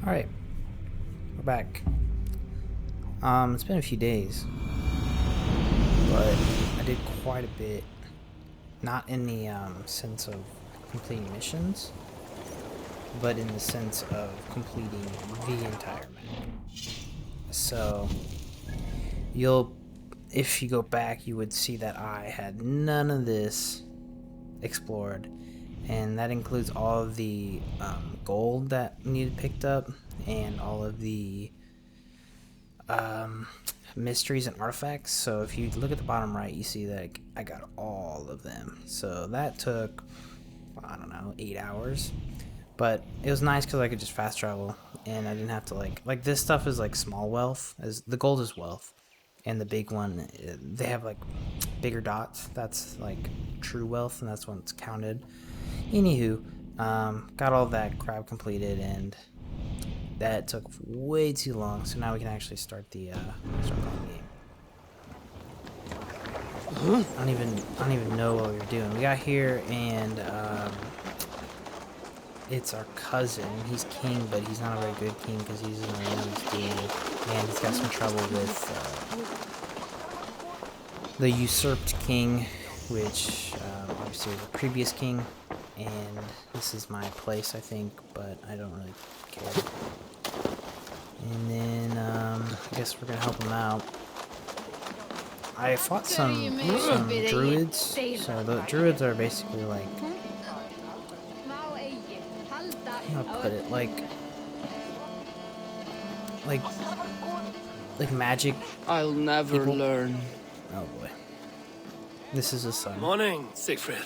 Alright, we're back. It's been a few days, but I did quite a bit. Not in the sense of completing missions, but in the sense of completing the entire map. So, if you go back, you would see that I had none of this explored, and that includes all of the gold that needed picked up and all of the mysteries and artifacts. So if you look at the bottom right, you see that I got all of them. So that took, I don't know, 8 hours, but it was nice because I could just fast travel and I didn't have to like this stuff is like small wealth, as the gold is wealth, and the big one, they have like bigger dots. That's like true wealth, and that's when it's counted. Anywho, got all that crap completed, and that took way too long. So now we can actually start the playing the game. I don't even know what we were doing. We got here, and it's our cousin. He's king, but he's not a very good king because he's in a duel, and he's got some trouble with the usurped king, which obviously was the previous king, and this is my place, I think, but I don't really care. And then I guess we're gonna help him out. I fought some druids. So the druids are basically like, how do I put it, like magic. I'll never people. Learn. Oh boy. This is his son. Morning, Siegfried.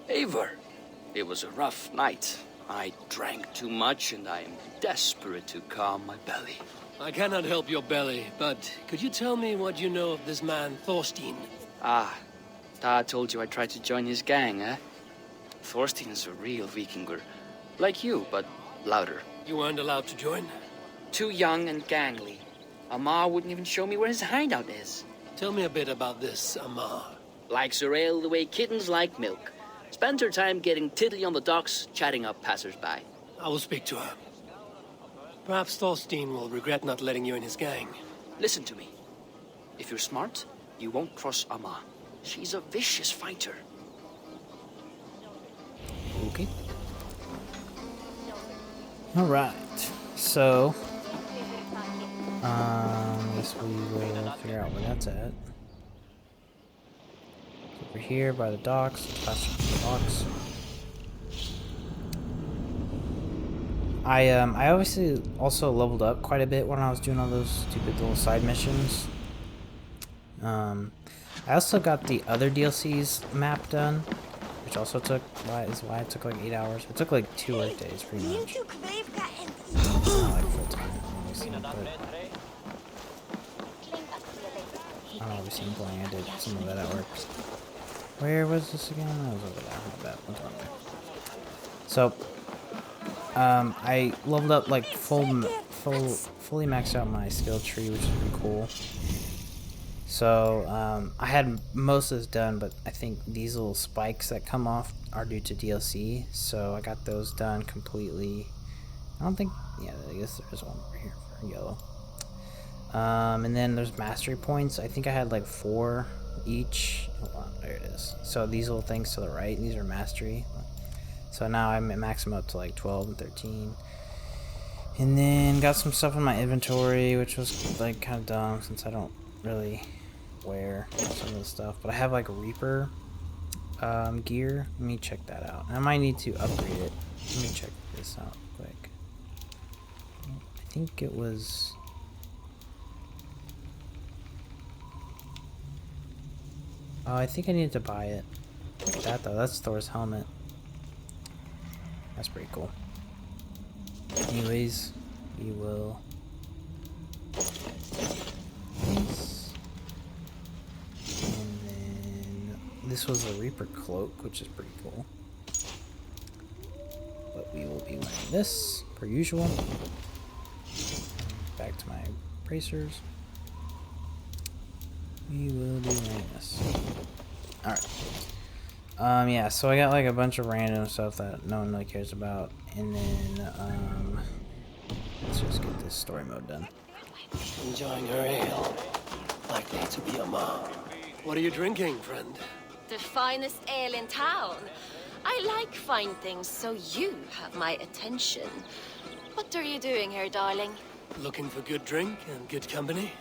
Eivor, it was a rough night. I drank too much and I am desperate to calm my belly. I cannot help your belly, but could you tell me what you know of this man, Thorstein? Ah, Dad told you I tried to join his gang, eh? Thorstein is a real Vikinger. Like you, but louder. You weren't allowed to join? Too young and gangly. Amar wouldn't even show me where his hideout is. Tell me a bit about this Amar. Likes her ale the way kittens like milk. Spends her time getting tiddly on the docks, chatting up passers-by. I will speak to her. Perhaps Thorstein will regret not letting you in his gang. Listen to me. If you're smart, you won't cross Amma. She's a vicious fighter. Okay. Alright. So, I guess we will figure out where that's at. It's over here by the docks. Let's pass through the docks. I obviously also leveled up quite a bit when I was doing all those stupid little side missions. I also got the other DLC's map done, which also took why it took like 8 hours. It took like 2 work days pretty much. Not like full time, obviously, but obviously I'm playing. I did some of that at work. Where was this again? I was over there. Not bad. What's wrong there? So I leveled up like fully maxed out my skill tree, which is pretty cool. So I had most of this done, but I think these little spikes that come off are due to DLC, so I got those done completely. I don't think, yeah, I guess there's one over here for yellow. And then there's mastery points. I think I had like 4 each. Hold on, there it is. So these little things to the right, these are mastery. So now I'm at maximum up to like 12 and 13. And then got some stuff in my inventory, which was like kind of dumb since I don't really wear some of the stuff. But I have like a Reaper gear. Let me check that out. I might need to upgrade it. Let me check this out quick. I think it was... Oh, I think I need to buy it. Look at that though. That's Thor's helmet. That's pretty cool. Anyways, we will... This. And then... This was a Reaper cloak, which is pretty cool. But we will be wearing this, per usual. Back to my bracers. We will be wearing this. Alright. Yeah, so I got like a bunch of random stuff that no one really cares about, and then Let's just get this story mode done. Enjoying her ale. Likely to be a mom. What are you drinking, friend? The finest ale in town. I like fine things, so you have my attention. What are you doing here, darling? Looking for good drink and good company?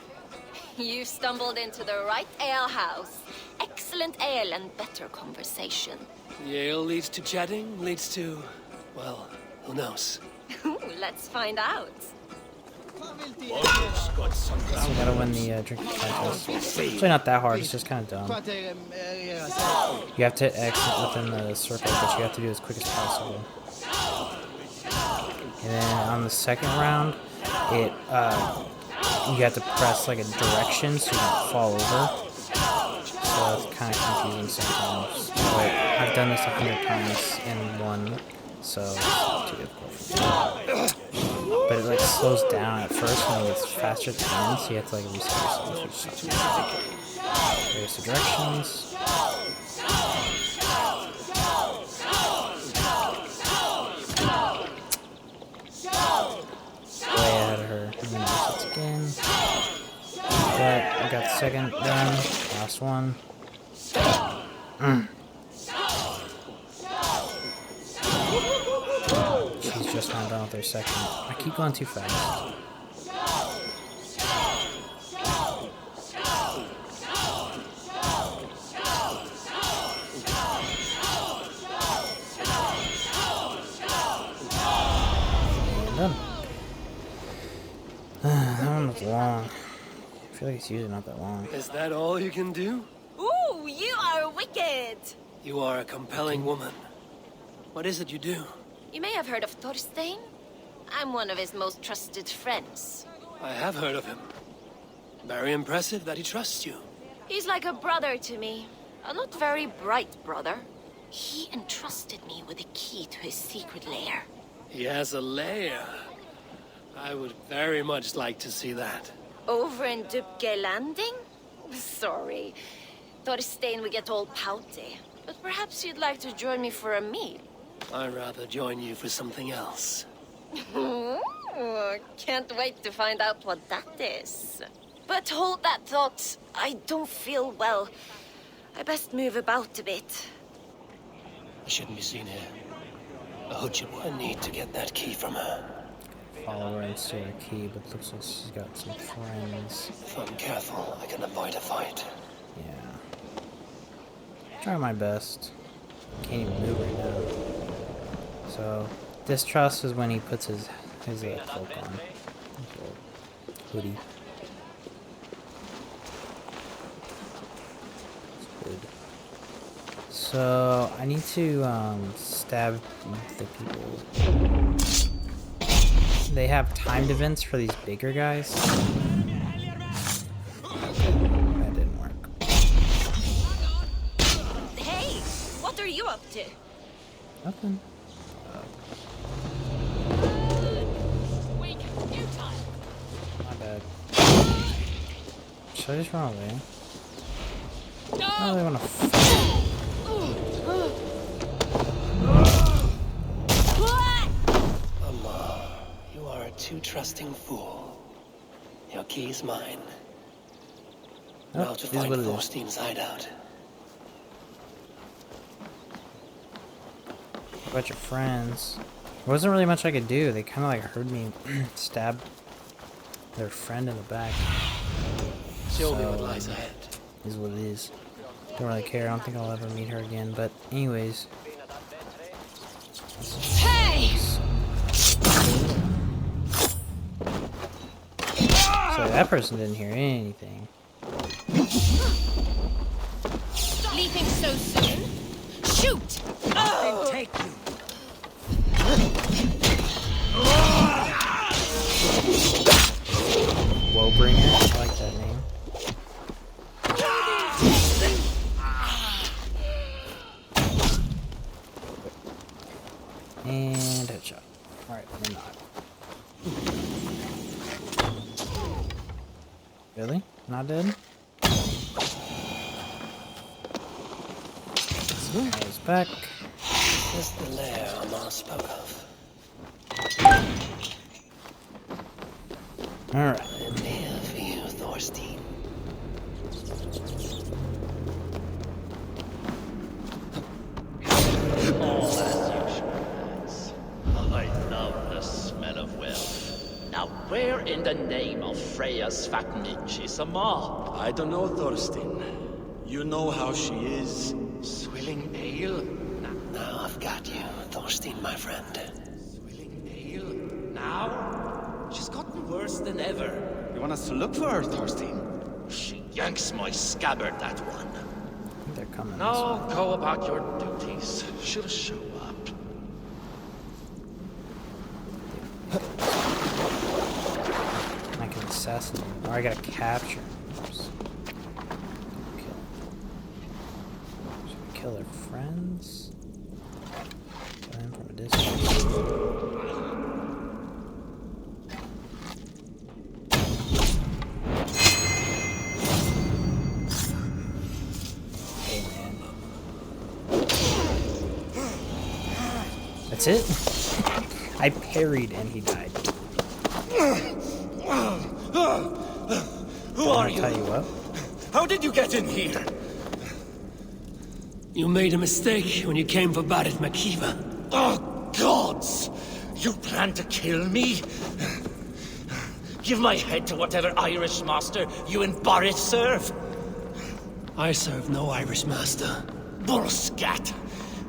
You've stumbled into the right ale house. Excellent ale and better conversation. The ale leads to chatting, leads to... well, who knows? Let's find out. So we gotta win the drinking contest. It's actually not that hard, it's just kind of dumb. You have to exit within the circle, but you have to do it as quick as possible. And then on the second round, it you have to press like a direction so you don't fall over. So it's kind of confusing sometimes. But I've done this 100 times in one, so it's too difficult for me. But it like slows down at first and it gets faster at the end, so you have to like reset yourself, which sucks. There's the directions. Way ahead of her. And then resets again. But I got the second done. Last one. She's just not done with her second. I keep going too fast. And done. That one was long. I feel like it's usually not that long. Is that all you can do? Ooh, you are wicked! You are a compelling woman. What is it you do? You may have heard of Thorstein. I'm one of his most trusted friends. I have heard of him. Very impressive that he trusts you. He's like a brother to me. A not very bright brother. He entrusted me with the key to his secret lair. He has a lair. I would very much like to see that. Over in Dubke Landing? Sorry. Thorstein would get all pouty. But perhaps you'd like to join me for a meal. I'd rather join you for something else. Ooh, can't wait to find out what that is. But hold that thought. I don't feel well. I best move about a bit. I shouldn't be seen here. I need to get that key from her. Follow her and steal her key, but looks like she's got some friends. If I'm careful, I can avoid a fight. Yeah. Try my best. Can't even move right now. So, distrust is when he puts his cloak on. His little hoodie. His hood. So, I need to stab the people. They have timed events for these bigger guys. That didn't work. Hey, what are you up to? Nothing. My bad. Should I just run away? I don't really want to fight. You are a too trusting fool. Your key is mine. Now to Is find what it is. Thorstein's hideout. What about your friends? There wasn't really much I could do. They kind of like heard me stab their friend in the back. Show me what lies ahead. Is what it is. Don't really care. I don't think I'll ever meet her again. But anyways. Hey! So that person didn't hear anything. Leaving so soon? Shoot! Then take you. Woebringer. I like that name. And headshot. Alright, we're not. Really? Not dead? He's back. This is the lair Amar spoke of. Alright. I'm here for you, Thorstein. All as usual, lads. I love the smell of wealth. Now, where in the name of Freya's Svakninch is Amal? I don't know, Thorstein. You know how she is. Swilling ale? Now I've got you, Thorstein, my friend. Swilling ale? Now? She's gotten worse than ever. You want us to look for her, Thorstein? She yanks my scabbard, that one. I think they're coming. Now, go about your duties. She'll show up. I can assassinate. Or I gotta capture. Oops. Should we kill their friends? Kill them from a distance. Hey man. That's it? I parried and he died. Who are you? Tell you what. How did you get in here? You made a mistake when you came for Barit Makiva. Oh, gods! You plan to kill me? Give my head to whatever Irish master you and Boris serve. I serve no Irish master. Bullscat!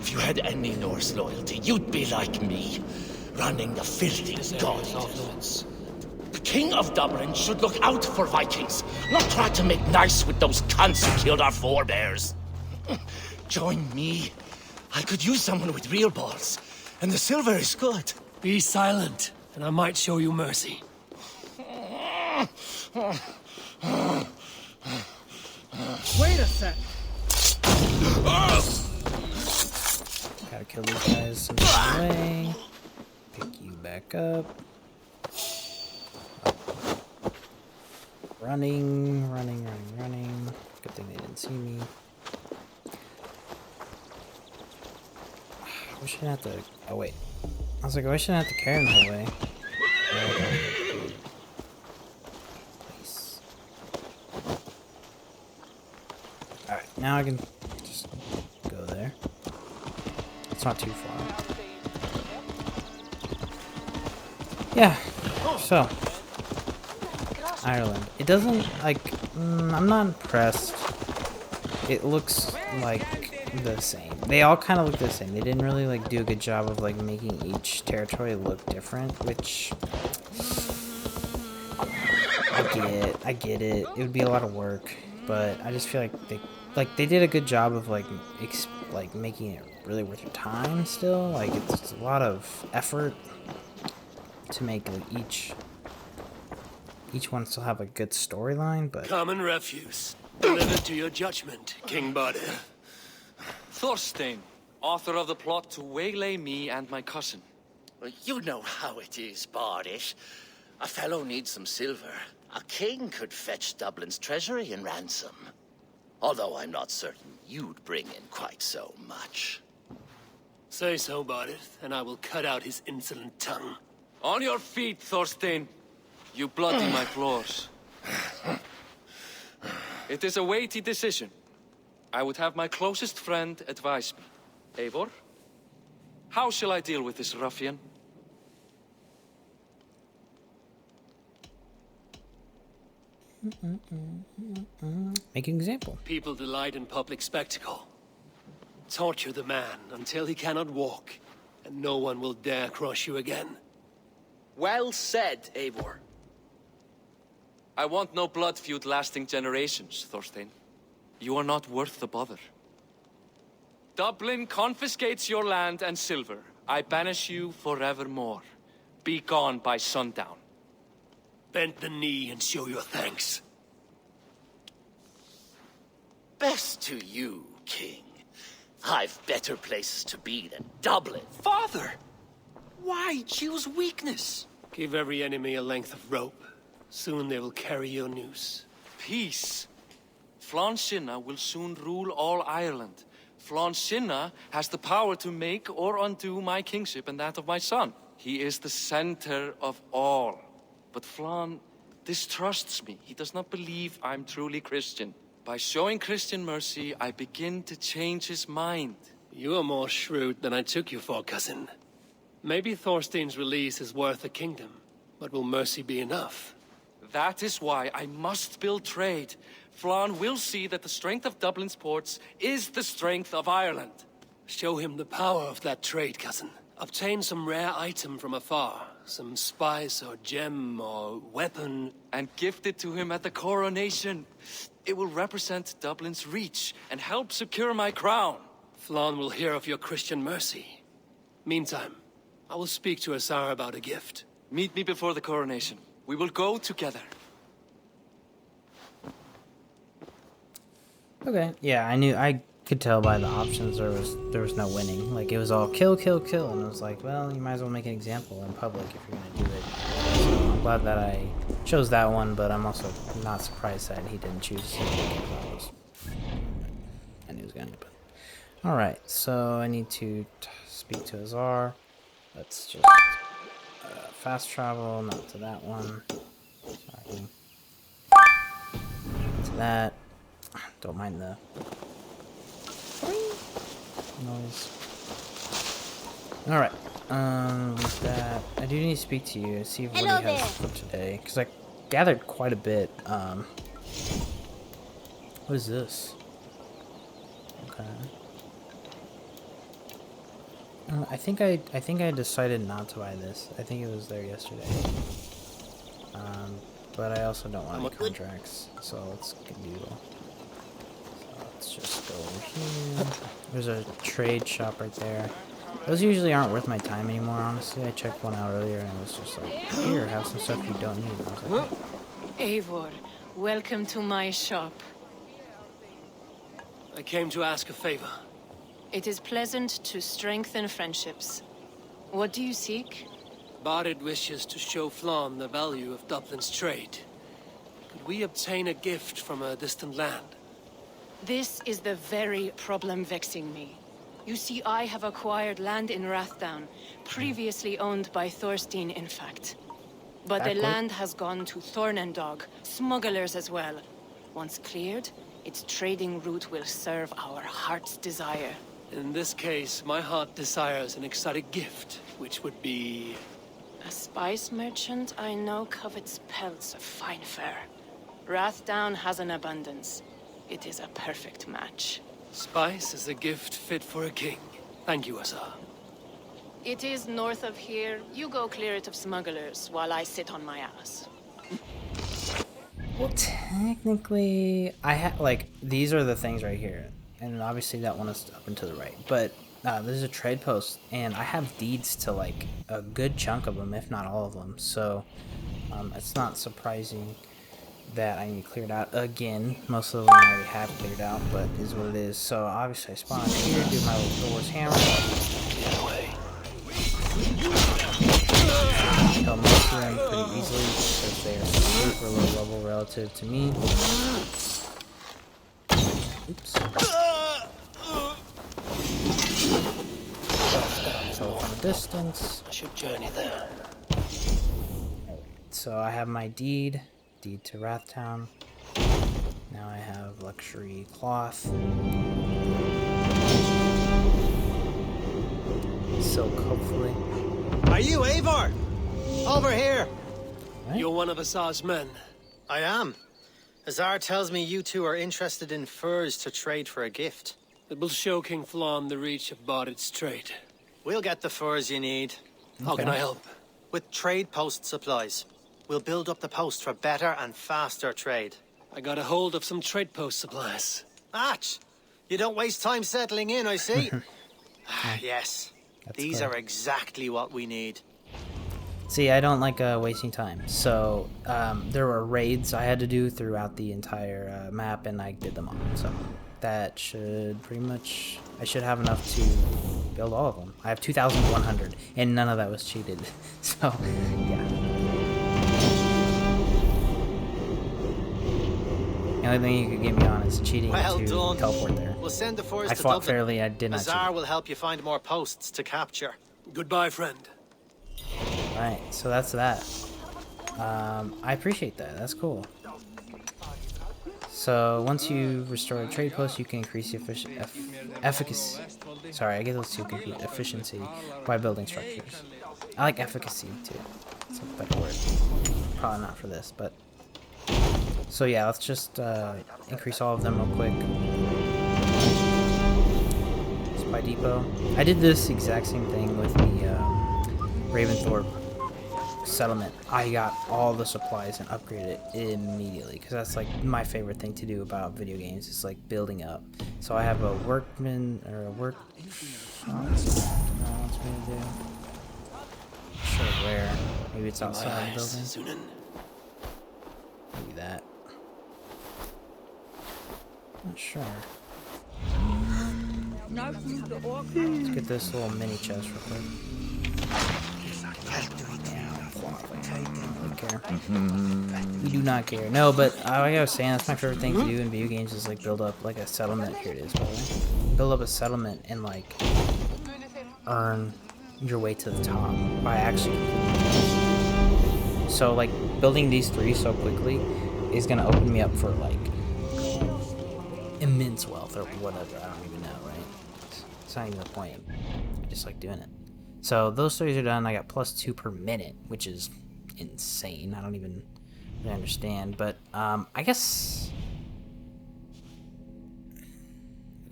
If you had any Norse loyalty, you'd be like me, running the filthy god. The King of Dublin should look out for Vikings, not try to make nice with those cunts who killed our forebears. Join me. I could use someone with real balls, and the silver is good. Be silent, and I might show you mercy. Wait a sec. Gotta kill these guys some other way. Pick you back up. Running, running, running, running. Good thing they didn't see me. I wish I didn't have to. Oh, wait. I was like, I wish I didn't have to carry him the whole way. Please. Alright, now I can just go there. It's not too far. Yeah, so. Ireland. It doesn't, like, I'm not impressed. It looks like the same. They all kind of look the same. They didn't really, like, do a good job of, like, making each territory look different, which I get it. It would be a lot of work, but I just feel like they did a good job of, like, making it really worth your time still. Like, it's a lot of effort to make, like, each one still have a good storyline, but... Common refuse. Delivered to your judgment, King Badir. Thorstein, author of the plot to waylay me and my cousin. Well, you know how it is, Bardish. A fellow needs some silver. A king could fetch Dublin's treasury in ransom. Although I'm not certain you'd bring in quite so much. Say so, Badir, and I will cut out his insolent tongue. On your feet, Thorstein. You bloody my floors. It is a weighty decision. I would have my closest friend advise me. Eivor, how shall I deal with this ruffian? Make an example. People delight in public spectacle. Torture the man until he cannot walk, and no one will dare cross you again. Well said, Eivor. I want no blood feud lasting generations, Thorstein. You are not worth the bother. Dublin confiscates your land and silver. I banish you forevermore. Be gone by sundown. Bend the knee and show your thanks. Best to you, King. I've better places to be than Dublin. Father! Why choose weakness? Give every enemy a length of rope. Soon they will carry your noose. Peace. Flann Sinna will soon rule all Ireland. Flann Sinna has the power to make or undo my kingship and that of my son. He is the center of all. But Flann distrusts me. He does not believe I'm truly Christian. By showing Christian mercy, I begin to change his mind. You are more shrewd than I took you for, cousin. Maybe Thorstein's release is worth a kingdom, but will mercy be enough? That is why I must build trade. Flann will see that the strength of Dublin's ports is the strength of Ireland. Show him the power of that trade, cousin. Obtain some rare item from afar. Some spice or gem or weapon. And gift it to him at the coronation. It will represent Dublin's reach and help secure my crown. Flann will hear of your Christian mercy. Meantime, I will speak to Asar about a gift. Meet me before the coronation. We will go together. Okay. Yeah, I could tell by the options there was no winning. Like, it was all kill, kill, kill, and it was like, well, you might as well make an example in public if you're gonna do it. So I'm glad that I chose that one, but I'm also not surprised that he didn't choose it because I knew it was gonna happen. All right, so I need to speak to Azar. Let's just fast travel, not to that one. Sorry. To that. Don't mind the noise. Alright, with that, I do need to speak to you, see what he has for today, because I gathered quite a bit. What is this? Okay. I think I decided not to buy this. I think it was there yesterday. But I also don't want any contracts, so let's do. Let's just go over here. There's a trade shop right there. Those usually aren't worth my time anymore, honestly. I checked one out earlier and it was just like, here, have some stuff you don't need. And I was like, Eivor, welcome to my shop. I came to ask a favor. It is pleasant to strengthen friendships. What do you seek? Barid wishes to show Flann the value of Dublin's trade. Could we obtain a gift from a distant land? This is the very problem vexing me. You see, I have acquired land in Rathdown, previously owned by Thorstein, in fact. But the land has gone to Thornendog, smugglers as well. Once cleared, its trading route will serve our heart's desire. In this case, my heart desires an exotic gift, which would be... A spice merchant I know covets pelts of fine fur. Rathdown has an abundance. It is a perfect match. Spice is a gift fit for a king. Thank you, Asar. It is north of here. You go clear it of smugglers while I sit on my ass. well, technically, like, these are the things right here. And obviously that one is up and to the right. But there's a trade post, and I have deeds to, like, a good chunk of them, if not all of them. So it's not surprising that I need cleared out again. Most of them I already have cleared out, but is what it is. So obviously I spawn here, do my little Thor's hammer. Kill most of them pretty easily because they are super low level relative to me. Oops. So from a distance. I should journey there. So I have my deed to Rathtown. Now I have luxury cloth. Silk, hopefully. Are you Eivor? Over here! Right. You're one of Asar's men. I am. Azar tells me you two are interested in furs to trade for a gift. It will show King Flann the reach of Barid's trade. We'll get the furs you need. How can I help? With trade post supplies. We'll build up the post for better and faster trade. I got a hold of some trade post supplies. Atch! You don't waste time settling in, I see. Yes. These good. are exactly what we need. See, I don't like wasting time. So there were raids I had to do throughout the entire map, and I did them all. So that should pretty much... I should have enough to build all of them. I have 2,100, and none of that was cheated. So, yeah. The only thing you could get me on is cheating to teleport there. We'll send the furs I to fought Dublin. fairly, I did not Azar cheat. will help you find more posts to capture. Goodbye, friend. Right, so that's that. I appreciate that. That's cool. So once you restore a trade post, you can increase the efficacy. Sorry, I get those two confused. Efficiency by building structures. I like efficacy too. It's a better word. Probably not for this, but so yeah, let's just increase all of them real quick. Supply depot. I did this exact same thing with the Raventhorpe settlement. I got all the supplies and upgraded it immediately because that's like my favorite thing to do about video games. It's like building up. So I have a workman or a work. Wants me to do. Not sure where. Maybe it's outside the building. Maybe that. Not sure. Let's get this little mini chest real quick. We do not care. No, but like I was saying, that's my favorite thing to do in video games is like build up like a settlement. Here it is, by the way. Build up a settlement and like earn your way to the top by actually completing it. So like building these 3 so quickly is gonna open me up for like immense wealth or whatever. I don't even know, right? It's not even the point. I just like doing it. So those 3 are done. I got +2 per minute, which is insane. I don't even really understand, but I guess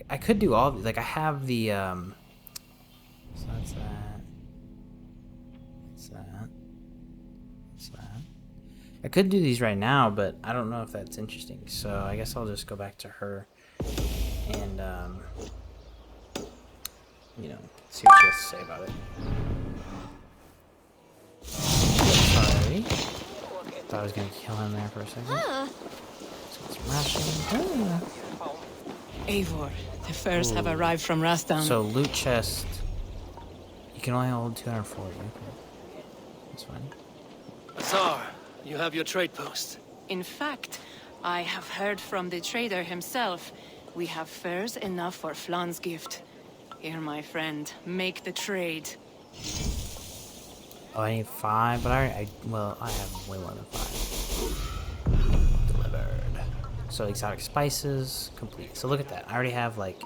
I could do all of these. Like I have the so that's that. That's that. That's that. I could do these right now, but I don't know if that's interesting. So I guess I'll just go back to her and you know, see what she has to say about it. Sorry. Thought I was gonna kill him there for a second. Let's get some rations. Eivor, the furs have arrived from Rathdowne. So loot chest. You can only hold 240. Okay. That's fine. Azar, you have your trade post. In fact, I have heard from the trader himself. We have furs enough for Flan's gift. Here, my friend, make the trade. Oh, I need 5, but I have way more than 5. Delivered. So exotic spices, complete. So look at that. I already have like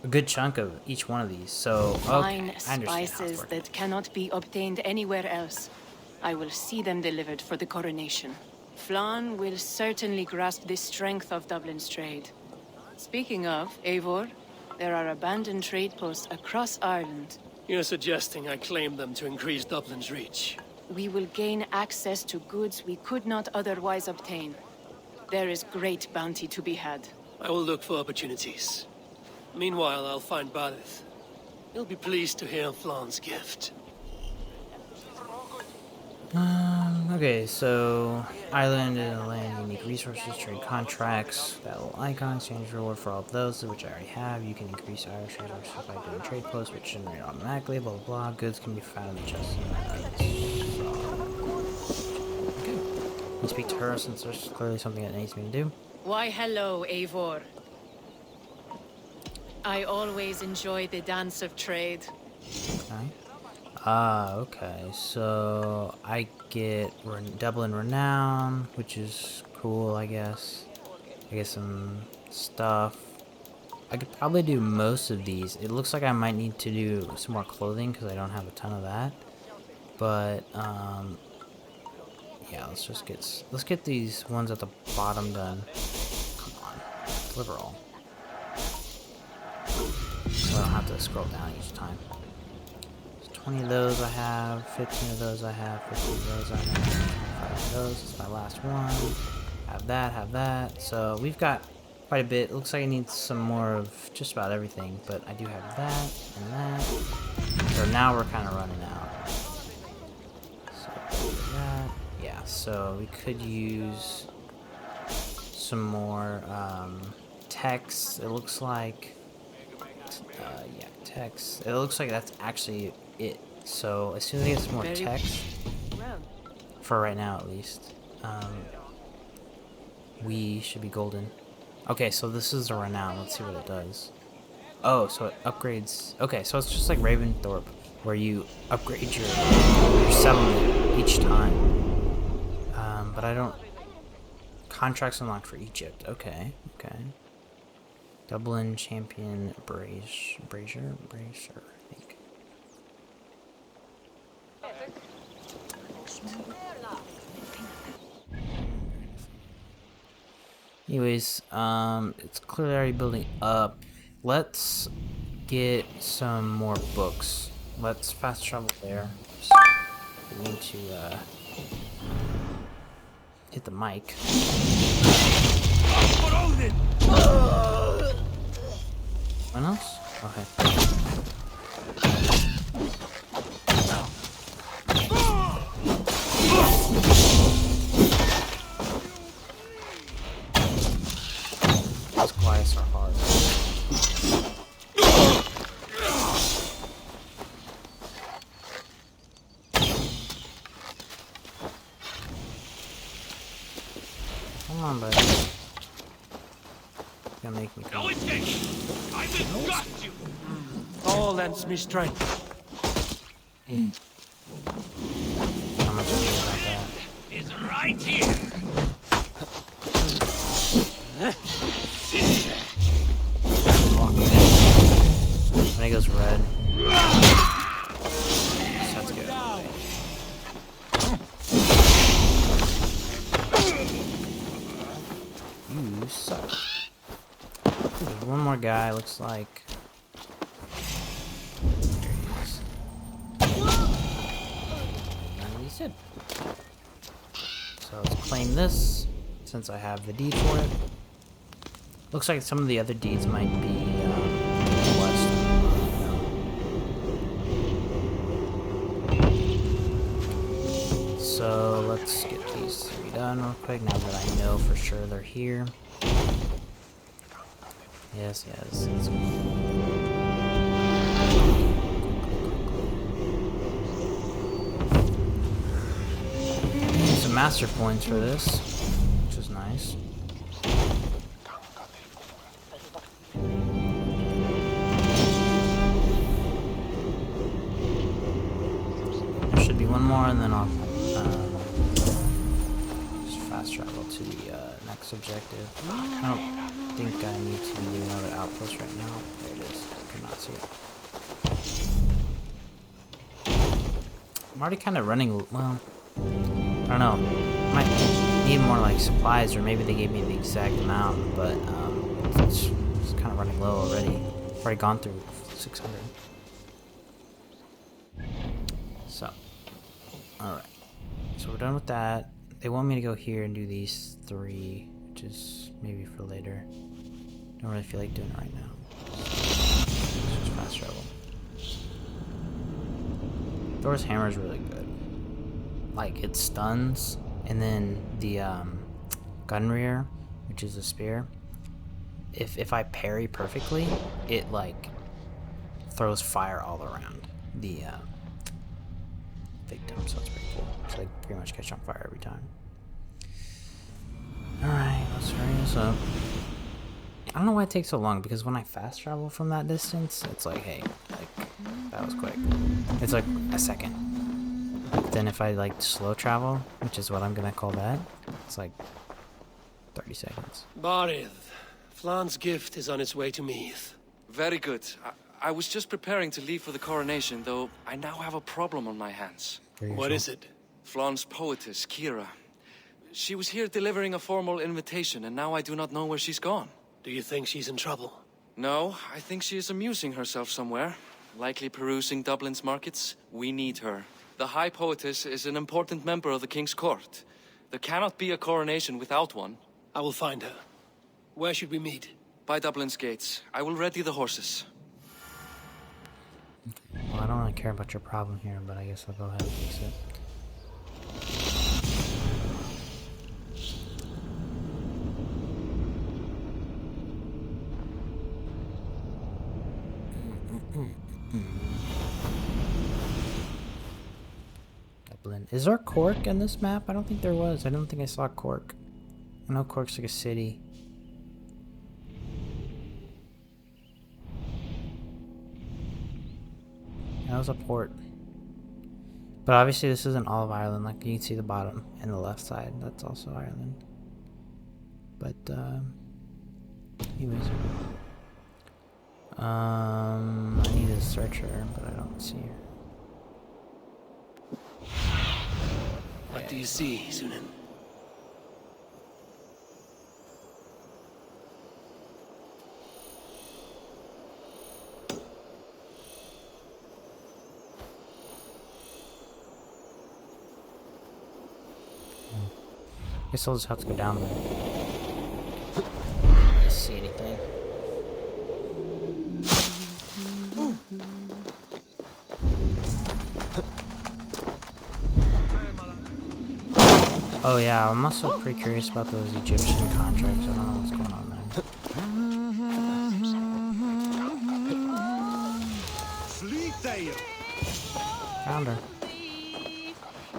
a good chunk of each one of these. So Fine okay, I understand how it's spices working. that cannot be obtained anywhere else. I will see them delivered for the coronation. Flan will certainly grasp the strength of Dublin's trade. Speaking of, Eivor, there are abandoned trade posts across Ireland. You're suggesting I claim them to increase Dublin's reach. We will gain access to goods we could not otherwise obtain. There is great bounty to be had. I will look for opportunities. Meanwhile, I'll find Barith. He'll be pleased to hear Flan's gift. Okay, so Ireland and land unique resources, trade contracts, that little icon, exchange reward for all of those, which I already have. You can increase Irish resources by doing trade posts, which generate automatically, blah blah blah. Goods can be found in the chest. Okay. You speak to her since there's clearly something that needs me to do. Why, hello, Eivor. I always enjoy the dance of trade. Okay. Okay, so I get Dublin Renown, which is cool, I guess. I get some stuff. I could probably do most of these. It looks like I might need to do some more clothing because I don't have a ton of that. But, yeah, let's get these ones at the bottom done. Come on, deliver all. So I don't have to scroll down each time. 20 of those I have, 15 of those I have, 15 of those I have, 25 of those, it's my last one. Have that. So we've got quite a bit. It looks like I need some more of just about everything, but I do have that and that. So now we're kind of running out. So that, yeah, so we could use some more text, it looks like. Yeah, text. It looks like that's actually it. So as soon as I get some more text, for right now at least, we should be golden. Okay, so this is a renown. Let's see what it does. Oh, so it upgrades. Okay, so it's just like Raventhorpe, where you upgrade your settlement each time. but I don't... Contracts unlocked for Egypt. Okay, okay. Dublin champion Brazier, I think. Anyways, it's clearly already building up. Let's get some more books. Let's fast travel there. We need to hit the mic. Anyone else? Okay. Those Goliaths are hard. Come on, buddy. You're gonna make me come. No escape! I will got you! All lends me strength. How much do you about that? Is right here! When it goes red. That's good. You suck. There's one more guy, looks like. There he is. And he's dead. So let's claim this, since I have the deed for it. Looks like some of the other deeds might be west. So let's get these 3 done real quick now that I know for sure they're here. Yes, yes. Some master points for this, which is nice. There should be one more, and then I'll just fast travel to the next objective. I don't think I need to do another outpost right now. There it is. I cannot see it. I'm already kind of running, well, I don't know. Might need more like supplies, or maybe they gave me the exact amount, but it's kind of running low already. I've already gone through 600. So, alright. So we're done with that. They want me to go here and do these 3, which is maybe for later. Don't really feel like doing it right now. Let's just fast travel. Thor's hammer is really good. Like, it stuns, and then the gun rear, which is a spear, if I parry perfectly, it like throws fire all around the victim, so it's pretty cool. It's like pretty much catch on fire every time. Alright, let's hurry this up. I don't know why it takes so long, because when I fast travel from that distance, it's like, hey, like, that was quick. It's like a second. Then if I like slow travel, which is what I'm gonna call that, it's like 30 seconds. Barith, Flan's gift is on its way to Meath. Very good. I was just preparing to leave for the coronation, though I now have a problem on my hands. What is it? Flan's poetess, Kira. She was here delivering a formal invitation, and now I do not know where she's gone. Do you think she's in trouble? No, I think she is amusing herself somewhere. Likely perusing Dublin's markets. We need her. The High Poetess is an important member of the King's Court. There cannot be a coronation without one. I will find her. Where should we meet? By Dublin's gates. I will ready the horses. Well, I don't really care about your problem here, but I guess I'll go ahead and fix it. Dublin. Is there Cork in this map? I don't think there was. I don't think I saw Cork. I know Cork's like a city. That was a port. But obviously this isn't all of Ireland. Like, you can see the bottom and the left side. That's also Ireland. But, anyways. I need a searcher, but I don't see her. What do you see, Sunan? Guess I'll just have to go down there. See anything? Oh yeah, I'm also pretty curious about those Egyptian contracts. I don't know what's going on there. Found her.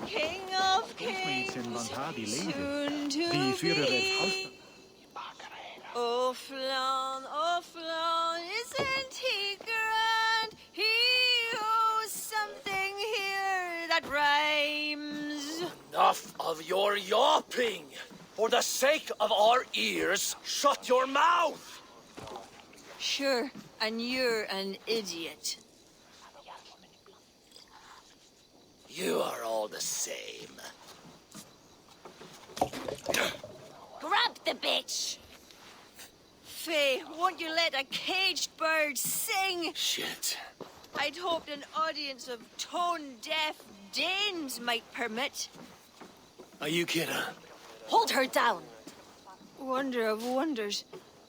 King of kings, soon to be. Oh Flan, isn't he grand? He owes something here that rhymes. Enough of your yawping! For the sake of our ears, shut your mouth! Sure, and you're an idiot. You are all the same. Grab the bitch! Faye, won't you let a caged bird sing? Shit. I'd hoped an audience of tone-deaf Danes might permit. Are you kidding? Hold her down. Wonder of wonders.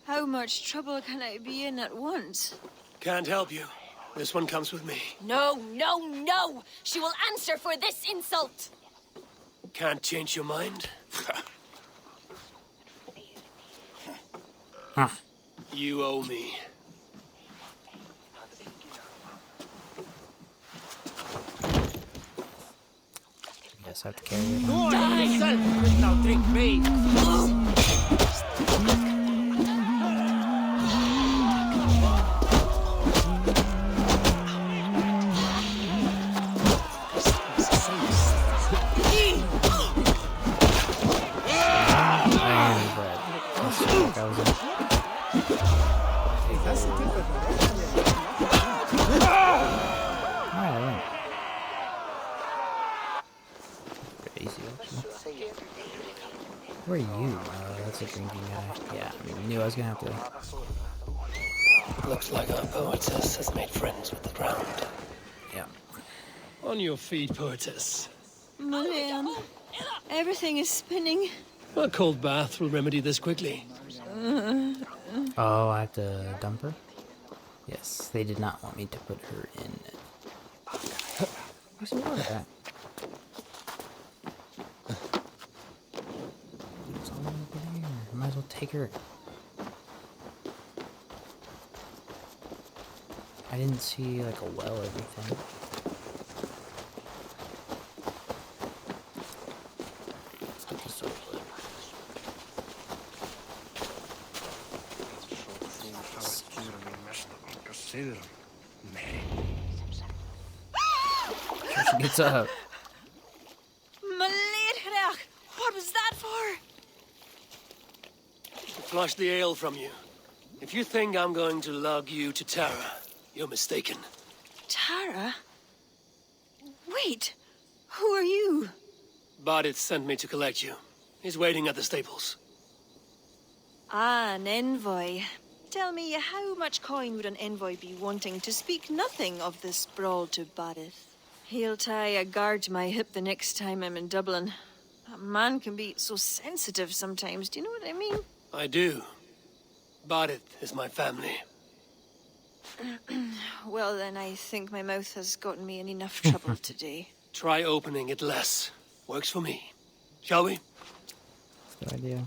How much trouble can I be in at once? Can't help you. This one comes with me. No, no, no! She will answer for this insult! Can't change your mind? Huh. You owe me. Guess I have to carry it. Now drink me! Where are you? That's a drinking guy. Yeah, I knew I was gonna have to. Looks like our poetess has made friends with the ground. Yeah. On your feet, poetess. Marianne, everything is spinning. A cold bath will remedy this quickly. Oh, I have to dump her? Yes, they did not want me to put her in. Where's the water at? It's all over there. I might as well take her. I didn't see like a well or anything. Let's get this over with. She gets up. Maledrach! What was that for? To flush the ale from you. If you think I'm going to lug you to Tara, you're mistaken. Tara? Wait, who are you? Bardith sent me to collect you. He's waiting at the stables. Ah, an envoy. Tell me, how much coin would an envoy be wanting to speak nothing of the sprawl to Bardith? He'll tie a guard to my hip the next time I'm in Dublin. A man can be so sensitive sometimes, do you know what I mean? I do. Bardith is my family. Well, then I think my mouth has gotten me in enough trouble today. Try opening it less. Works for me. Shall we? Good idea.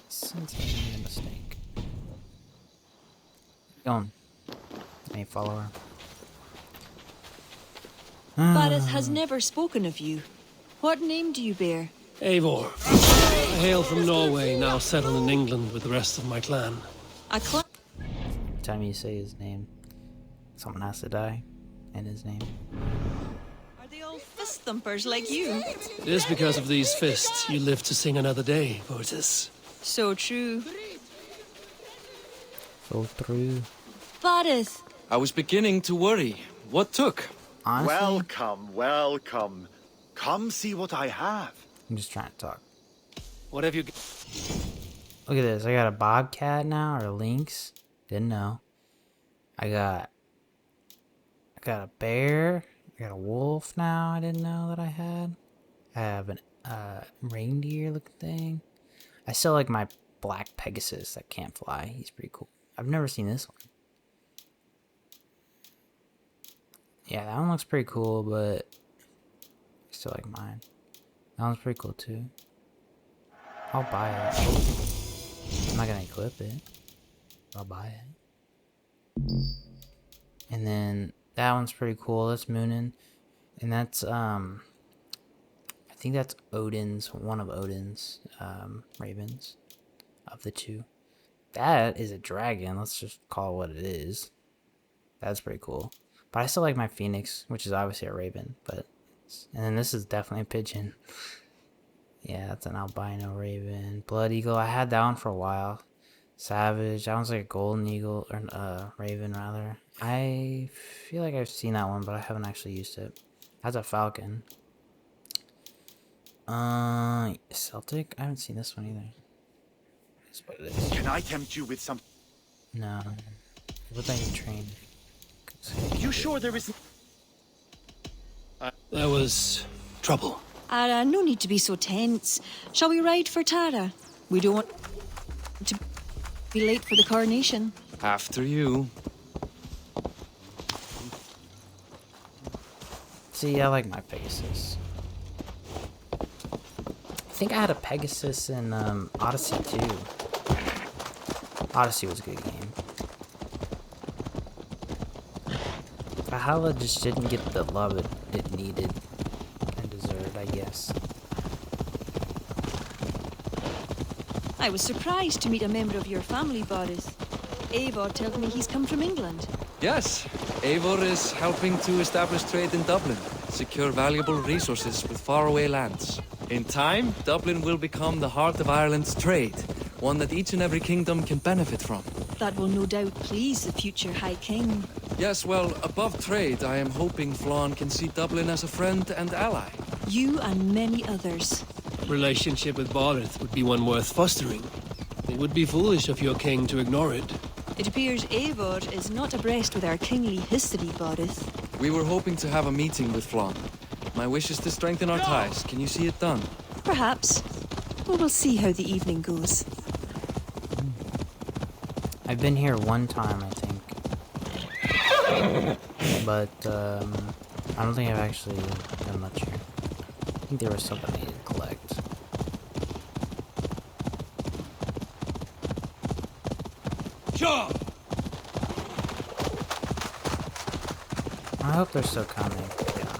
Since I made a mistake. Going. Any follower. Bardith has never spoken of you. What name do you bear? Eivor. I hail from Norway, now settled in England with the rest of my clan. A clan? every time you say his name, someone has to die in his name. Are they all fist thumpers like you? It is because of these fists you live to sing another day, poetess. So true. So true. Varys, I was beginning to worry. What took? Honestly, Welcome, welcome. Come see what I have. I'm just trying to talk. What have you... Look at this. I got a bobcat now, or a lynx. Didn't know. I got a bear. I got a wolf now. I didn't know that I had. I have an reindeer looking thing. I still like my black Pegasus that can't fly. He's pretty cool. I've never seen this one. Yeah, that one looks pretty cool, but I still like mine. That one's pretty cool too. I'll buy it. I'm not gonna equip it. I'll buy it. And then that one's pretty cool. That's Moonin. And that's I think that's Odin's, one of Odin's ravens of the two. That is a dragon. Let's just call it what it is. That's pretty cool. But I still like my phoenix, which is obviously a raven. But and then this is definitely a pigeon. Yeah, that's an albino raven. Blood eagle. I had that one for a while. Savage. That one's like a golden eagle, or raven rather. I feel like I've seen that one, but I haven't actually used it. That's a falcon. Celtic. I haven't seen this one either. That's what it is. Can I tempt you with some... No. It looks like a train. You sure there isn't... There was... trouble. Ara, no need to be so tense. Shall we ride for Tara? We don't want to be late for the coronation. After you. See, I like my Pegasus. I think I had a Pegasus in Odyssey too. Odyssey was a good game. Valhalla just didn't get the love it needed and deserved, I guess. I was surprised to meet a member of your family, Boris. Eivor tells me he's come from England. Yes, Eivor is helping to establish trade in Dublin, secure valuable resources with faraway lands. In time, Dublin will become the heart of Ireland's trade, one that each and every kingdom can benefit from. That will no doubt please the future High King. Yes, well, above trade, I am hoping Flann can see Dublin as a friend and ally. You and many others. Relationship with Barith would be one worth fostering. It would be foolish of your king to ignore it. It appears Eivor is not abreast with our kingly history, Boris. We were hoping to have a meeting with Flann. My wish is to strengthen our ties. Can you see it done? Perhaps. We will see how the evening goes. I've been here one time, I think. But, I don't think I've actually done much here. I think there was something I needed to collect. Sure. I hope they're still coming. Yeah.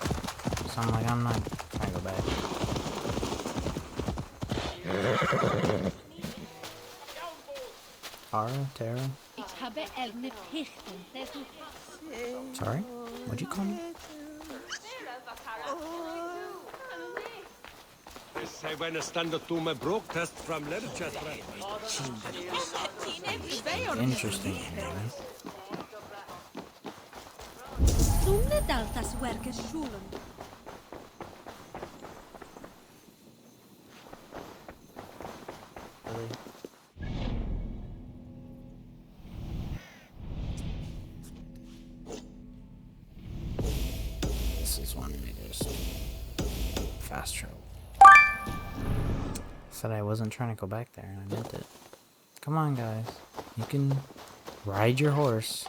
So I'm like, I'm not trying to go back. Tara? Sorry? What'd you call me? Interesting. Really? This is one we just fast travel. Said I wasn't trying to go back there, and I meant it. Come on, guys. You can ride your horse.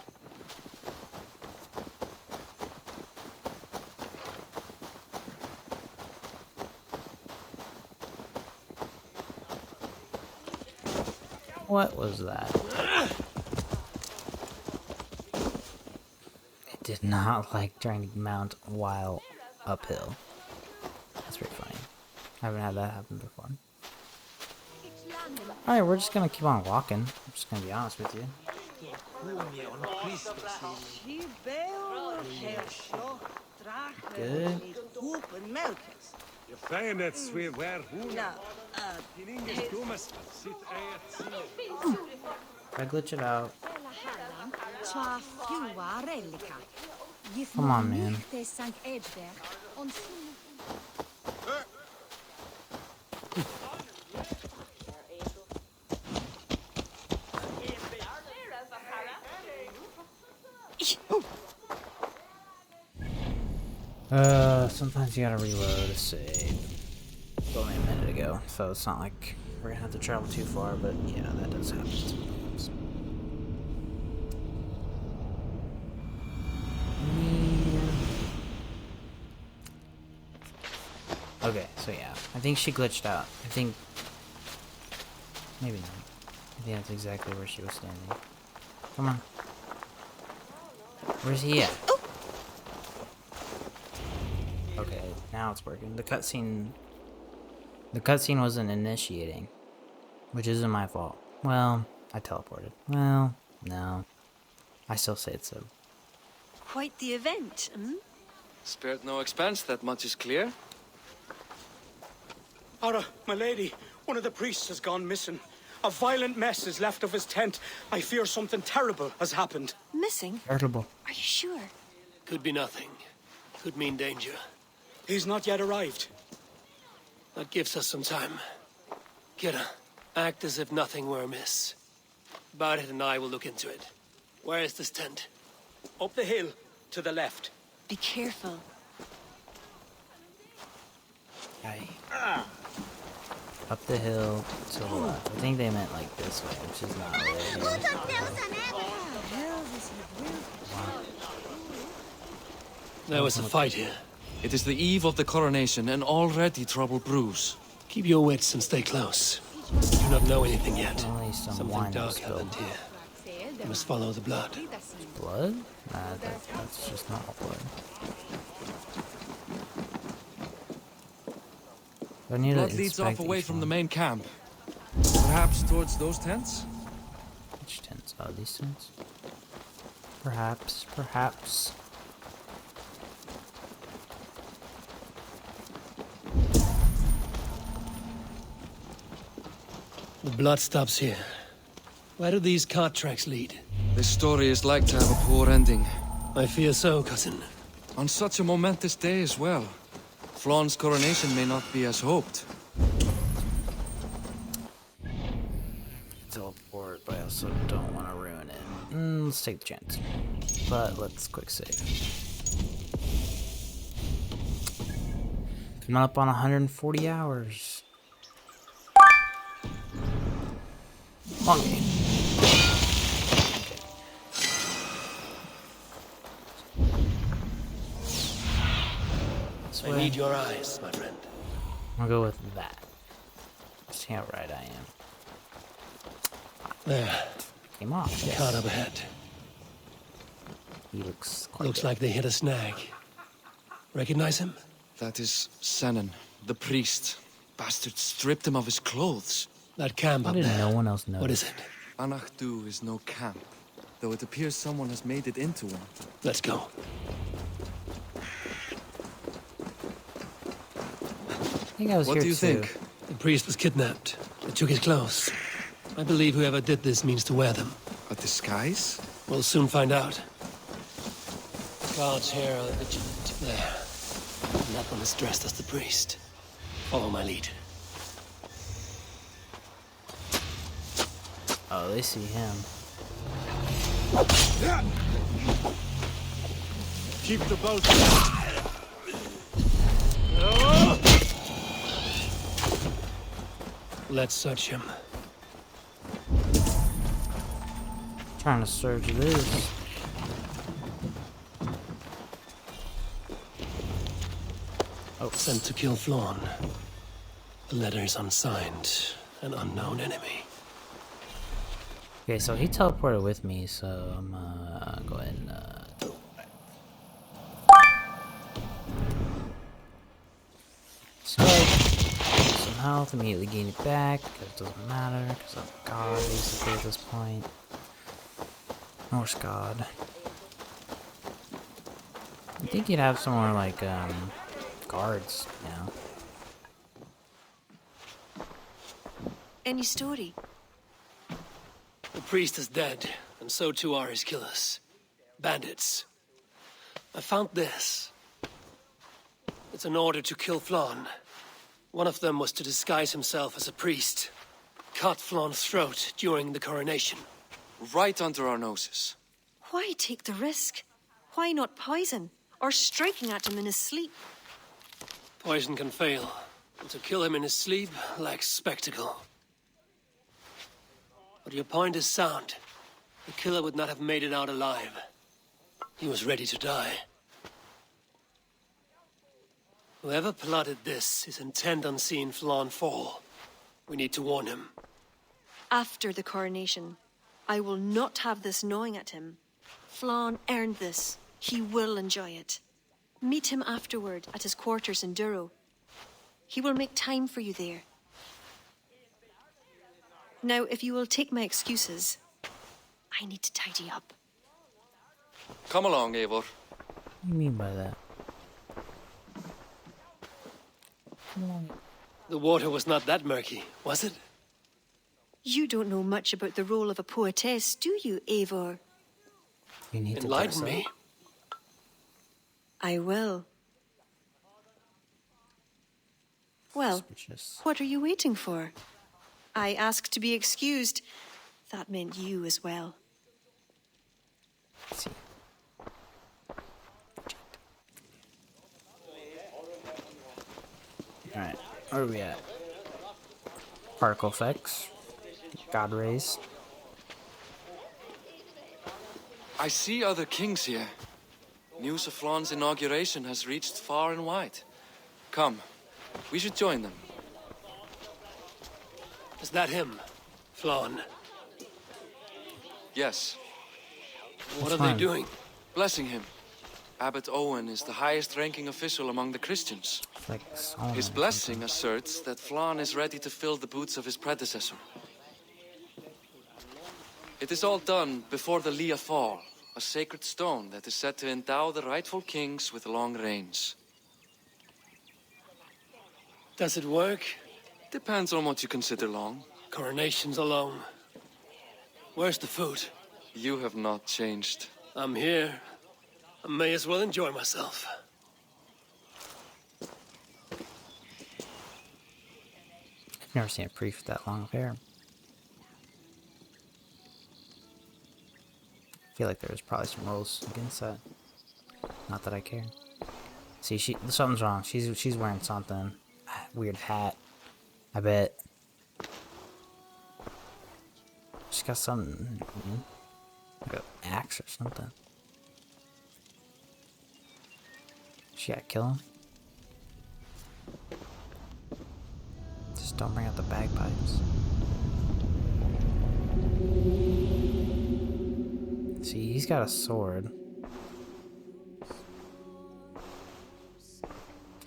What was that? It did not like trying to mount while uphill. That's pretty funny. I haven't had that happen before. Alright, we're just gonna keep on walking. I'm just gonna be honest with you. Good. Je fijn het sweer waar hoe. No, If I glitch it out. Come on, man. Sometimes you gotta reload a save. It's only a minute ago, so it's not like we're gonna have to travel too far, but yeah, that does happen sometimes. Okay, so yeah, I think she glitched out. I think... maybe not. I think that's exactly where she was standing. Come on. Where's he at? Okay, now it's working. The cutscene wasn't initiating, which isn't my fault. Well, I teleported. Well, no. I still say it's a... quite the event, hmm? Spared no expense, that much is clear. Ara, my lady, one of the priests has gone missing. A violent mess is left of his tent. I fear something terrible has happened. Missing? Terrible. Are you sure? Could be nothing. Could mean danger. He's not yet arrived. That gives us some time. Kira, act as if nothing were amiss. Barret and I will look into it. Where is this tent? Up the hill, to the left. Be careful. Aye. Up the hill to the left. I think they meant like this way, which is not really There was a fight here. It is the eve of the coronation, and already trouble brews. Keep your wits and stay close. You do not know anything yet. Only some Something wine dark spilled. happened here. You must follow the blood. Blood? Nah, that's just not blood. I need Blood to leads inspect off away each from the one. main camp. Perhaps towards those tents? Which tents? Oh, these tents? Perhaps, perhaps. The blood stops here. Where do these cart tracks lead? This story is like to have a poor ending. I fear so, cousin. On such a momentous day as well. Flaun's coronation may not be as hoped. Teleport, but I also don't want to ruin it. Let's take the chance. But let's quick save. Coming up on 140 hours. Long game. I need your eyes, my friend. I'll go with that. See how right I am. There. Came off. The cart up ahead. He looks quite Looks good. like they hit a snag. Recognize him? That is Senan, the priest. Bastard stripped him of his clothes. That camp Why up did there. no one else know? What is it? Anachdu is no camp, though it appears someone has made it into one. Let's go. I think I was What here do you too. think? The priest was kidnapped. They took his clothes. I believe whoever did this means to wear them. A disguise? We'll soon find out. Guards here are vigilant. There. And that one is dressed as the priest. Follow my lead. Oh, they see him. Keep the boat. Let's search him. Trying to search this. Oh, sent to kill Flaun. The letter is unsigned. An unknown enemy. Okay, so he teleported with me, so I'm go ahead and spike, some health, immediately gain it back, because it doesn't matter, because I'm God basically at this point. Norse god. I think you'd have some more like guards, you know. Any story? The priest is dead, and so too are his killers. Bandits. I found this. It's an order to kill Flann. One of them was to disguise himself as a priest. Cut Flann's throat during the coronation. Right under our noses. Why take the risk? Why not poison? Or striking at him in his sleep? Poison can fail, and to kill him in his sleep lacks spectacle. But your point is sound. The killer would not have made it out alive. He was ready to die. Whoever plotted this is intent on seeing Flann fall. We need to warn him. After the coronation, I will not have this gnawing at him. Flann earned this. He will enjoy it. Meet him afterward at his quarters in Duro. He will make time for you there. Now, if you will take my excuses, I need to tidy up. Come along, Eivor. What do you mean by that? Come on. The water was not that murky, was it? You don't know much about the role of a poetess, do you, Eivor? You need to Enlighten dress me. up. I will. Well, Suspicious. what are you waiting for? I asked to be excused. That meant you as well. Let's see. Alright, where are we at? Particle effects. God rays. I see other kings here. News of Flann's inauguration has reached far and wide. Come, we should join them. Is that him? Flann? Yes, What are they doing? blessing him. Abbot Owen is the highest-ranking official among the Christians. Flex on His blessing asserts that Flann is ready to fill the boots of his predecessor. It is all done before the Lia Fall, a sacred stone that is said to endow the rightful kings with long reigns. Does it work? Depends on what you consider long. Coronations alone. Where's the food? You have not changed. I'm here. I may as well enjoy myself. I've never seen a priest with that long of hair. I feel like there's probably some rules against that. Not that I care. See, something's wrong. She's wearing something. Weird hat. I bet. She's got something, like an axe or something. She gotta kill him. Just don't bring out the bagpipes. See, he's got a sword.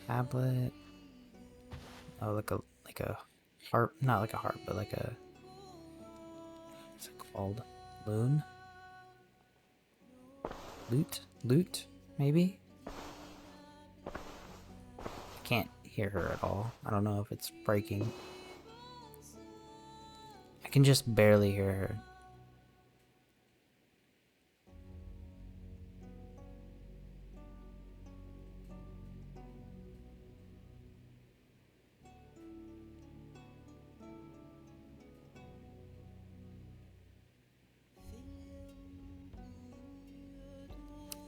Tablet. Oh, like a harp. Not like a harp, but like a. What's it called? Loon? Lute? Maybe? I can't hear her at all. I don't know if it's breaking. I can just barely hear her.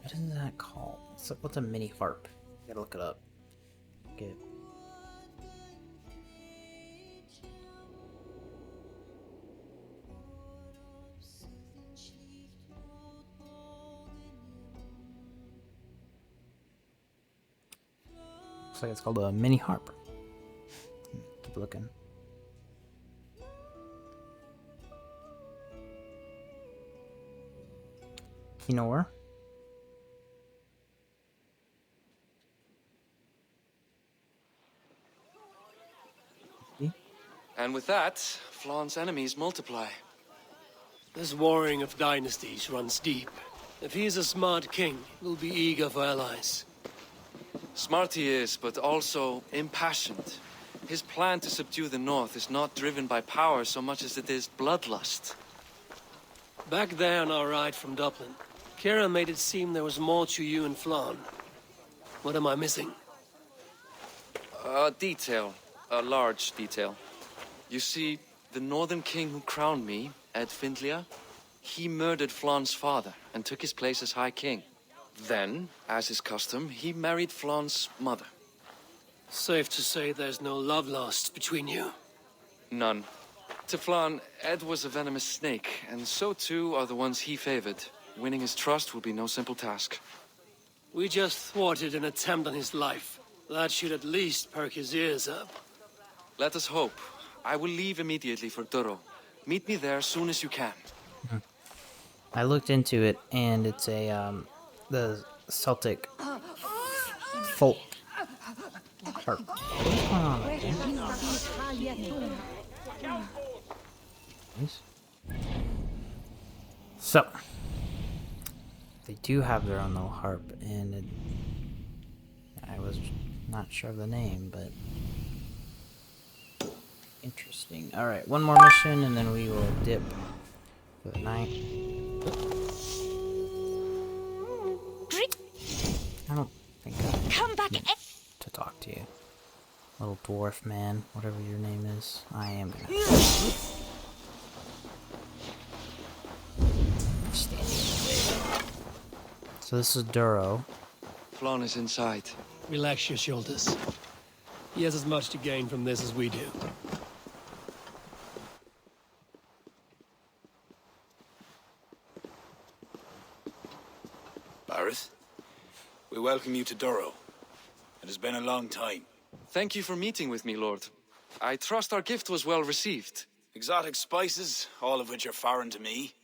What is that called? What's a mini harp? Gotta look it up. Okay. Looks like it's called a mini harp. Keep looking. You know where? And with that, Flann's enemies multiply. This warring of dynasties runs deep. If he is a smart king, he'll be eager for allies. Smart he is, but also impassioned. His plan to subdue the north is not driven by power so much as it is bloodlust. Back there on our ride from Dublin, Kira made it seem there was more to you and Flann. What am I missing? A detail. A large detail. You see, the northern king who crowned me, Ed Findlea, he murdered Flann's father and took his place as High King. Then, as is custom, he married Flann's mother. Safe to say there's no love lost between you. None. To Flann, Ed was a venomous snake, and so too are the ones he favored. Winning his trust will be no simple task. We just thwarted an attempt on his life. That should at least perk his ears up. Let us hope. I will leave immediately for Duro. Meet me there as soon as you can. I looked into it, and it's a the Celtic folk harp. What's going on right there? So they do have their own little harp, and I was not sure of the name, but interesting. All right, one more mission, and then we will dip for the night. I don't think I Come back to talk to you, little dwarf man, whatever your name is. I am gonna stand in the way. So this is Duro. Flann is inside. Relax your shoulders. He has as much to gain from this as we do. Bareth, we welcome you to Duro. It has been a long time. Thank you for meeting with me, Lord. I trust our gift was well received. Exotic spices, all of which are foreign to me.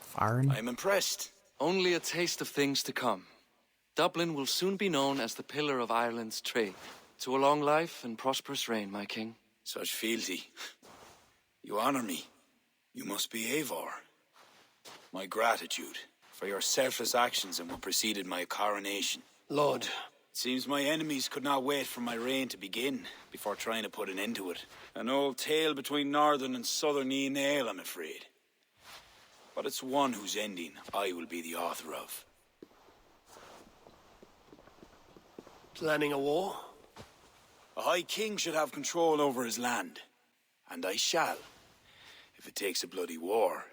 Foreign? I'm impressed. Only a taste of things to come. Dublin will soon be known as the pillar of Ireland's trade. To a long life and prosperous reign, my king. Such fealty. You honor me. You must be Eivor. My gratitude for your selfless actions and what preceded my coronation. Lord. It seems my enemies could not wait for my reign to begin before trying to put an end to it. An old tale between northern and southern Nail, I'm afraid. But it's one whose ending I will be the author of. Planning a war? A High King should have control over his land. And I shall. If it takes a bloody war,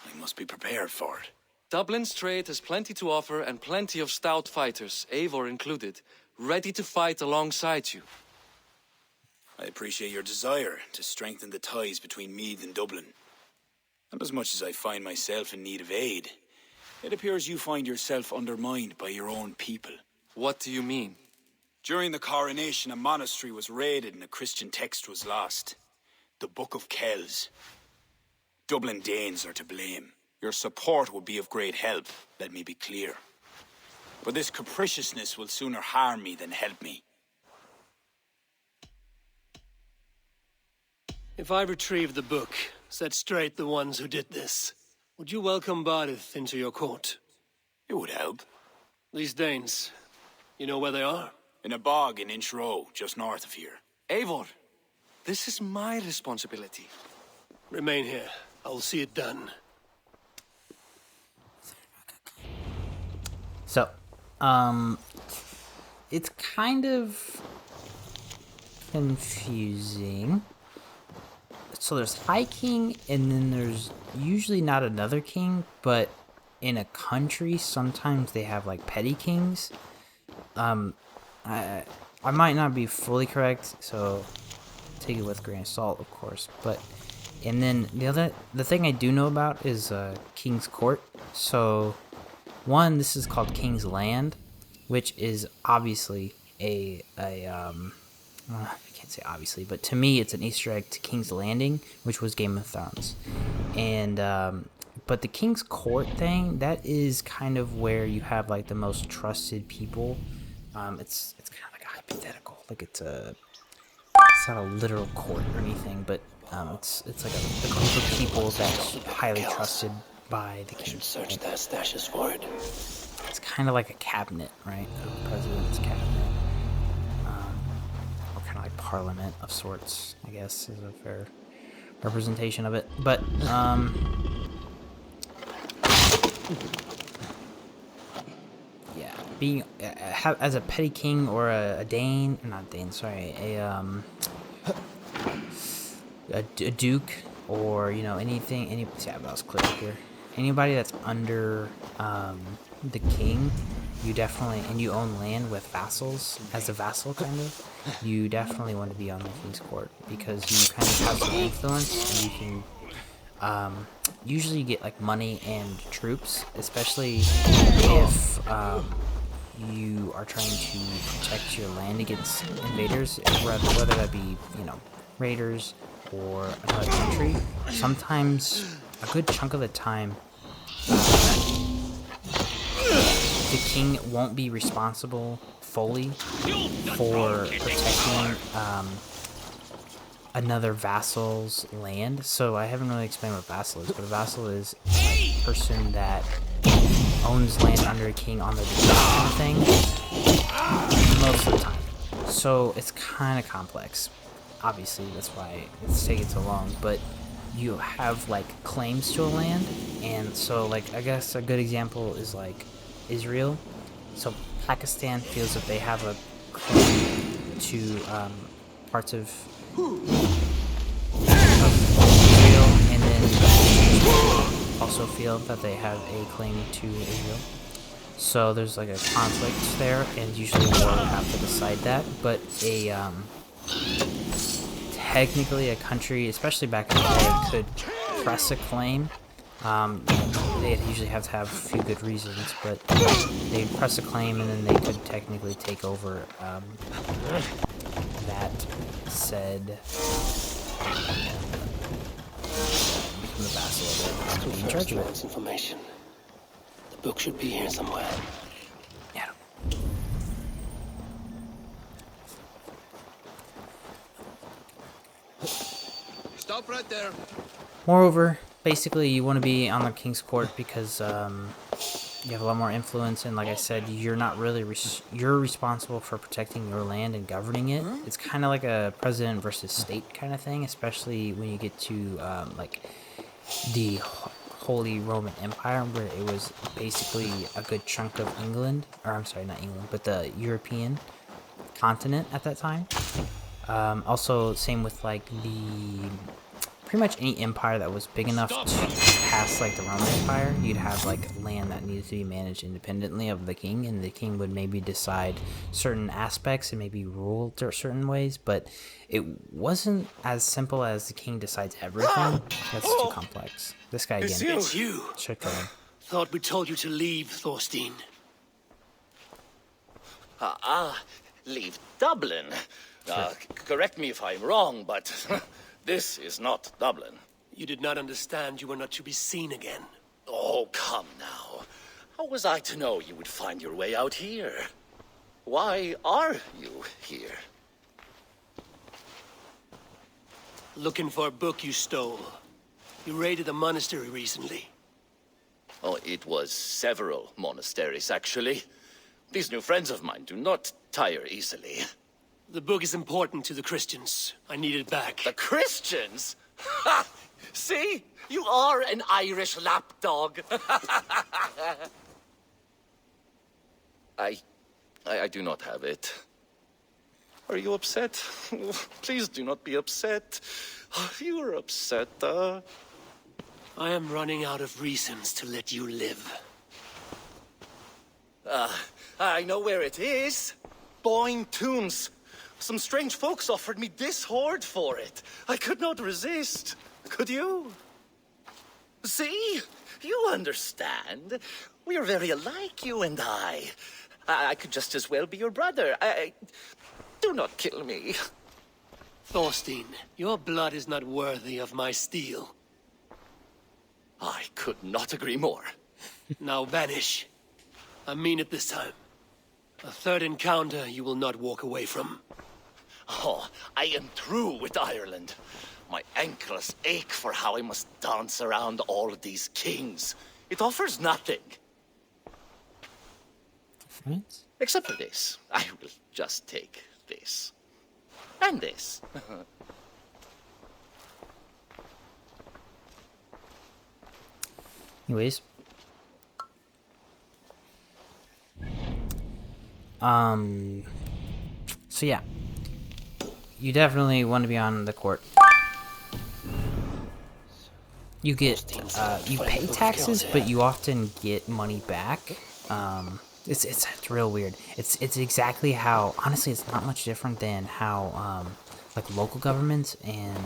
I must be prepared for it. Dublin's trade has plenty to offer and plenty of stout fighters, Eivor included, ready to fight alongside you. I appreciate your desire to strengthen the ties between Meath and Dublin. And as much as I find myself in need of aid, it appears you find yourself undermined by your own people. What do you mean? During the coronation, a monastery was raided and a Christian text was lost. The Book of Kells. Dublin Danes are to blame. Your support would be of great help, let me be clear. But this capriciousness will sooner harm me than help me. If I retrieve the book, set straight the ones who did this, would you welcome Barith into your court? It would help. These Danes, you know where they are? In a bog in Inch Row, just north of here. Eivor, this is my responsibility. Remain here. I will see it done. So, it's kind of confusing. So there's High King, and then there's usually not another king, but in a country, sometimes they have like petty kings. I might not be fully correct, so take it with a grain of salt, of course. But and then the thing I do know about is King's Court. So one, this is called King's Land, which is obviously I can't say obviously, but to me it's an Easter egg to King's Landing, which was Game of Thrones. And but the King's Court thing, that is kind of where you have like the most trusted people. It's kind of like a hypothetical, like it's not a literal court or anything, but It's like a group of people that's highly trusted by the king. Search their stashes for it. It's kind of like a cabinet, right? A president's cabinet, or kind of like parliament of sorts, I guess, is a fair representation of it. But yeah, being as a petty king or a Dane, not Dane, sorry, a duke, or anything. Yeah, that was clear here. Anybody that's under the king, you definitely, and you own land with vassals as a vassal, kind of. You definitely want to be on the king's court because you kind of have some influence, and you can usually get like money and troops, especially if you are trying to protect your land against invaders, whether that be raiders or another country. Sometimes, a good chunk of the time, the king won't be responsible fully for protecting another vassal's land. So I haven't really explained what vassal is, but a vassal is a person that owns land under a king on their kind of thing, most of the time. So it's kind of complex. Obviously, that's why it's taking so long, but you have like claims to a land, and so like I guess a good example is like Israel. So Pakistan feels that they have a claim to parts of Israel, and then also feel that they have a claim to Israel. So there's like a conflict there, and usually war would have to decide that. But technically a country, especially back in the day, could press a claim. They'd usually have to have a few good reasons, but they'd press a claim, and then they could technically take over that said become the vassal of it and be in charge of it. Information. The book should be here somewhere. Yeah. Stop right there. Moreover, basically, you want to be on the king's court because you have a lot more influence, and like I said, you're not really you're responsible for protecting your land and governing it. It's kind of like a president versus state kind of thing, especially when you get to like the Holy Roman Empire, where it was basically a good chunk of England, or I'm sorry, not England, but the European continent at that time. Also, same with like pretty much any empire that was big enough to pass like the Roman Empire, you'd have like land that needed to be managed independently of the king, and the king would maybe decide certain aspects and maybe rule certain ways, but it wasn't as simple as the king decides everything. That's too complex. This guy again. It's you. Should kill him. Thought we told you to leave, Thorstein. Leave Dublin. Correct me if I'm wrong, but this is not Dublin. You did not understand you were not to be seen again. Oh, come now. How was I to know you would find your way out here? Why are you here? Looking for a book you stole. You raided a monastery recently. Oh, it was several monasteries, actually. These new friends of mine do not tire easily. The book is important to the Christians. I need it back. The Christians? Ha! See? You are an Irish lapdog. I do not have it. Are you upset? Please do not be upset. You are upset, I am running out of reasons to let you live. I know where it is. Boyne Tombs. Some strange folks offered me this hoard for it. I could not resist. Could you? See? You understand. We are very alike, you and I. I could just as well be your brother. Do not kill me. Thorstein, your blood is not worthy of my steel. I could not agree more. Now vanish. I mean it this time. A third encounter you will not walk away from. Oh, I am through with Ireland. My ankles ache for how I must dance around all of these kings. It offers nothing. Right? Except for this. I will just take this. And this. Anyways. So yeah. You definitely want to be on the court. You get, you pay taxes, but you often get money back. It's real weird. It's exactly how, honestly, it's not much different than how, like, local governments and,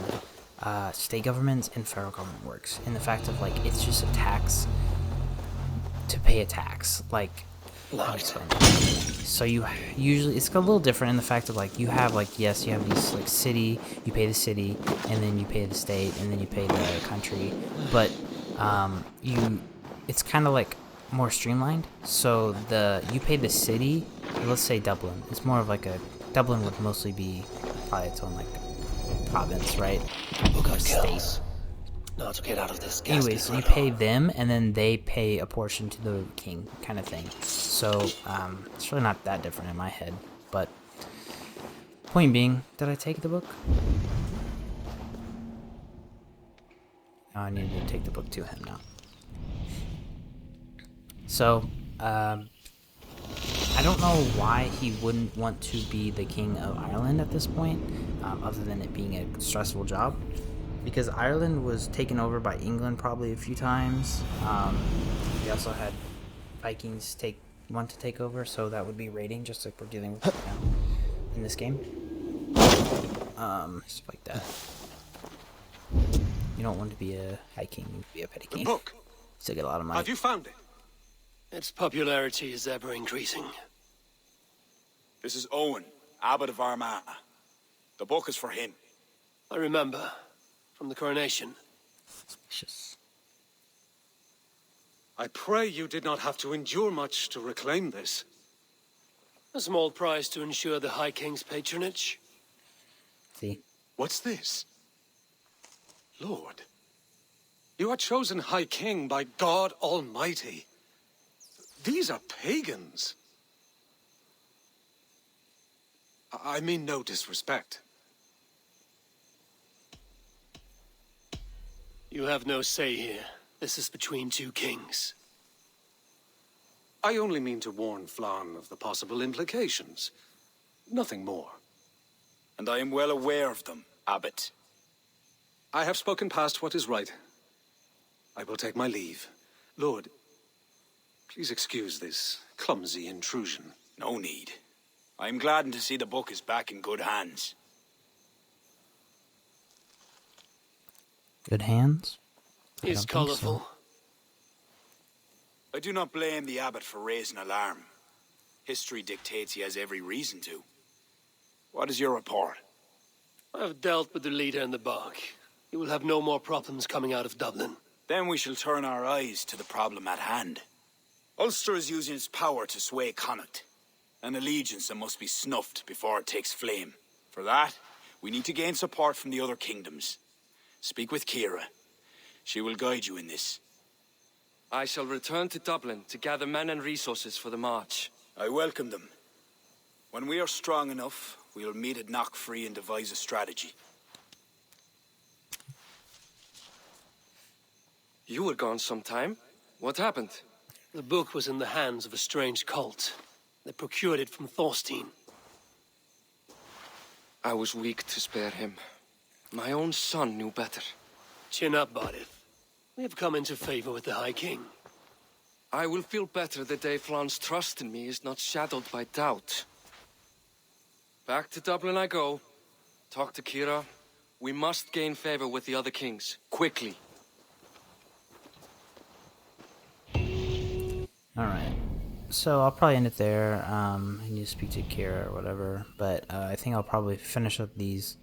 state governments and federal government works. In the fact of, like, it's just a tax to pay a tax. Like, so you usually, it's a little different in the fact of, like, you have, like, yes, you have these, like, city, you pay the city, and then you pay the state, and then you pay the country, but it's kind of like more streamlined. So you pay the city, let's say Dublin, it's more of like Dublin would mostly be probably its own, like, province, right? State. Now to get out of this. Anyways, so you pay them, and then they pay a portion to the king, kind of thing. So, it's really not that different in my head. But, point being, did I take the book? Oh, I need to take the book to him now. So, I don't know why he wouldn't want to be the king of Ireland at this point, other than it being a stressful job. Because Ireland was taken over by England probably a few times. We also had Vikings want to take over, so that would be raiding, just like we're dealing with right now in this game. Stuff like that. You don't want to be a high king, you want to be a petty king. The book. Still get a lot of money. Have you found it? Its popularity is ever increasing. This is Owen, Abbot of Armagh. The book is for him. I remember. From the coronation. Suspicious. I pray you did not have to endure much to reclaim this. A small price to ensure the High King's patronage. See? What's this? Lord, you are chosen High King by God Almighty. These are pagans. I mean no disrespect. You have no say here. This is between two kings. I only mean to warn Flann of the possible implications. Nothing more. And I am well aware of them, Abbot. I have spoken past what is right. I will take my leave. Lord, please excuse this clumsy intrusion. No need. I am gladdened to see the book is back in good hands. Good hands? He's colorful. So. I do not blame the abbot for raising alarm. History dictates he has every reason to. What is your report? I've dealt with the leader in the bog. He will have no more problems coming out of Dublin. Then we shall turn our eyes to the problem at hand. Ulster is using its power to sway Connacht, an allegiance that must be snuffed before it takes flame. For that, we need to gain support from the other kingdoms. Speak with Kira. She will guide you in this. I shall return to Dublin to gather men and resources for the march. I welcome them. When we are strong enough, we will meet at Knockfree and devise a strategy. You were gone some time. What happened? The book was in the hands of a strange cult. They procured it from Thorstein. I was weak to spare him. My own son knew better. Chin up, Bodith. We have come into favor with the High King. I will feel better the day Flann's trust in me is not shadowed by doubt. Back to Dublin I go. Talk to Kira. We must gain favor with the other kings. Quickly. Alright. So I'll probably end it there. I need to speak to Kira or whatever. But I think I'll probably finish up these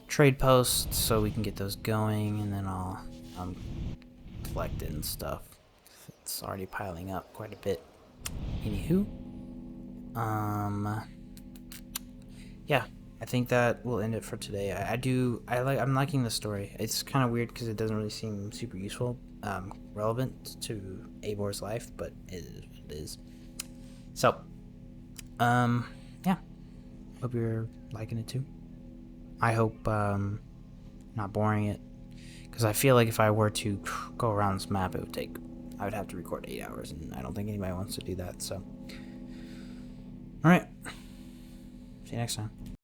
trade posts so we can get those going, and then I'll collect it and stuff. It's already piling up quite a bit. Anywho, yeah, I think that will end it for today. I'm liking the story. It's kind of weird because it doesn't really seem super useful, relevant to Eivor life, but it is what it is. So, yeah. Hope you're liking it too. I hope not boring it, because I feel like if I were to go around this map, I would have to record 8 hours, and I don't think anybody wants to do that. So, all right. See you next time.